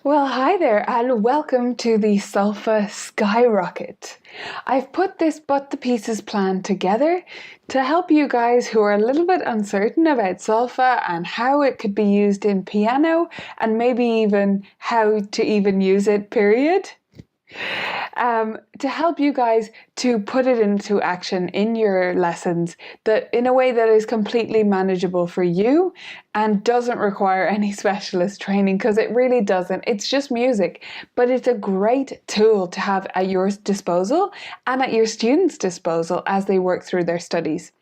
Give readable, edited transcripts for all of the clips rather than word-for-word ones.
Well, hi there, and welcome to the solfa Skyrocket. I've put this But the Pieces plan together to help you guys who are a little bit uncertain about solfa and how it could be used in piano and maybe even how to even use it, period. To help you guys to put it into action in your lessons that in a way that is completely manageable for you and doesn't require any specialist training, because it really doesn't. It's just music, but it's a great tool to have at your disposal and at your students' disposal as they work through their studies.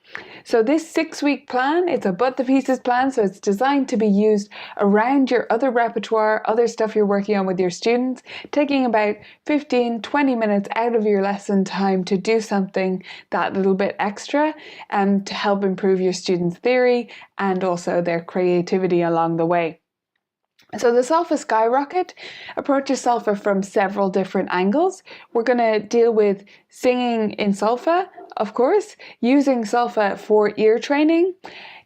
So this 6-week plan, it's a But the Pieces plan, so it's designed to be used around your other repertoire, other stuff you're working on with your students, taking about 15-20 minutes out of your lesson time to do something that little bit extra to help improve your students' theory and also their creativity along the way. So the solfa Skyrocket approaches solfa from several different angles. We're going to deal with singing in solfa, of course, using solfa for ear training,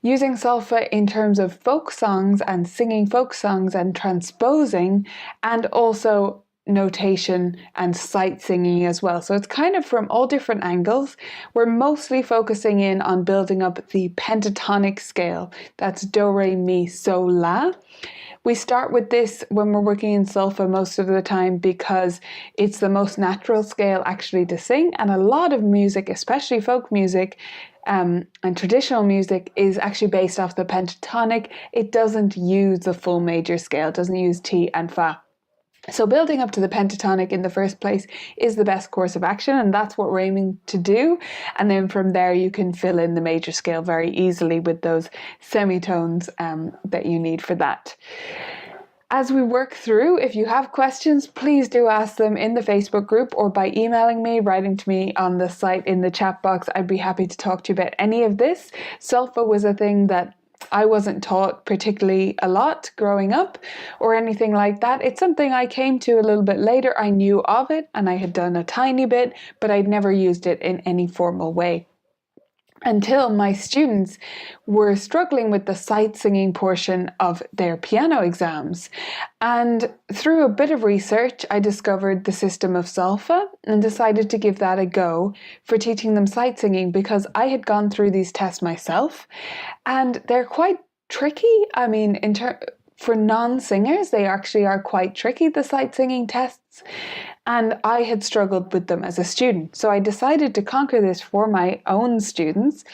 using solfa in terms of folk songs and singing folk songs and transposing, and also notation and sight singing as well. So it's kind of from all different angles. We're mostly focusing in on building up the pentatonic scale. That's do, re, mi, so, la. We start with this when we're working in solfa most of the time because it's the most natural scale actually to sing, and a lot of music, especially folk music and traditional music, is actually based off the pentatonic. It doesn't use the full major scale, it doesn't use ti and fa. So building up to the pentatonic in the first place is the best course of action, and that's what we're aiming to do. And then from there you can fill in the major scale very easily with those semitones that you need for that. As we work through, if you have questions, please do ask them in the Facebook group or by emailing me, writing to me on the site in the chat box. I'd be happy to talk to you about any of this. Solfa was a thing that I wasn't taught particularly a lot growing up or anything like that. It's something I came to a little bit later. I knew of it and I had done a tiny bit, but I'd never used it in any formal way until my students were struggling with the sight singing portion of their piano exams. And through a bit of research, I discovered the system of solfa and decided to give that a go for teaching them sight singing, because I had gone through these tests myself and they're quite tricky. I mean, for non-singers, they actually are quite tricky, the sight singing tests. And I had struggled with them as a student. So I decided to conquer this for my own students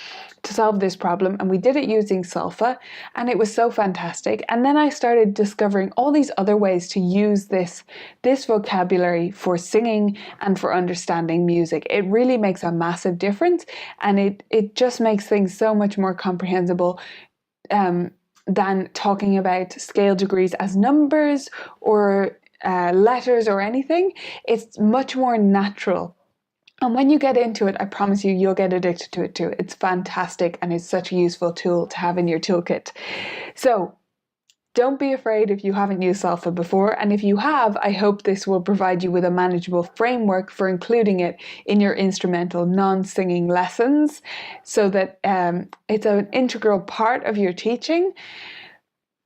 to solve this problem. And we did it using solfa, and it was so fantastic. And then I started discovering all these other ways to use this vocabulary for singing and for understanding music. It really makes a massive difference, and it just makes things so much more comprehensible than talking about scale degrees as numbers or letters or anything. It's much more natural. And when you get into it, I promise you'll get addicted to it too. It's fantastic, and it's such a useful tool to have in your toolkit. So don't be afraid if you haven't used solfa before, and if you have, I hope this will provide you with a manageable framework for including it in your instrumental non-singing lessons, so that it's an integral part of your teaching,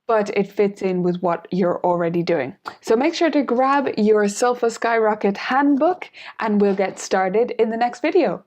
but it fits in with what you're already doing. So make sure to grab your solfa Skyrocket handbook, and we'll get started in the next video.